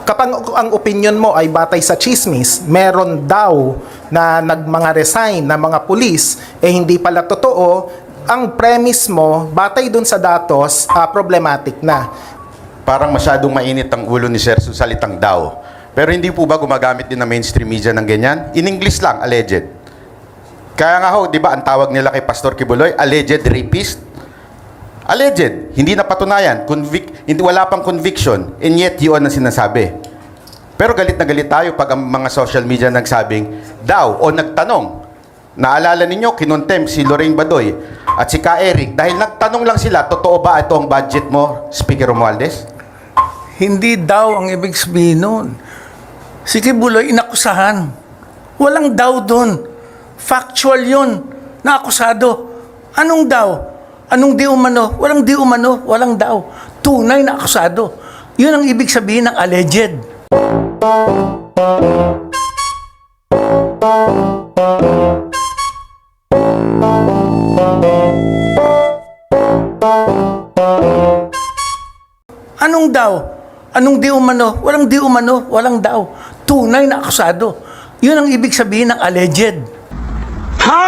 Kapag ang opinion mo ay batay sa chismis, meron daw na mga resign na mga pulis, hindi pala totoo, ang premise mo, batay dun sa datos, problematic na. Parang masyadong mainit ang ulo ni Sir sa salitang daw. Pero hindi po ba gumagamit din ng mainstream media ng ganyan? In English lang, alleged. Kaya nga ho, di ba, ang tawag nila kay Pastor Kibuloy, alleged rapist? Alleged, hindi napatunayan, hindi, wala pang conviction, and yet yun ang sinasabi. Pero galit na galit tayo pag ang mga social media nagsabing daw o nagtanong. Naalala ninyo, kinontempt si Lorraine Badoy at si Ka Eric dahil nagtanong lang sila, totoo ba ito ang budget mo, Speaker Romualdez? Hindi daw ang ibig sabihin nun. Si Kibuloy inakusahan. Walang daw doon. Factual yun. Naakusado. Anong daw? Anong di umano? Walang di umano. Walang daw. Tunay na akusado. Yun ang ibig sabihin ng alleged. Anong daw? Anong di umano? Walang di umano. Walang daw. Tunay na akusado. Yun ang ibig sabihin ng alleged. Ha?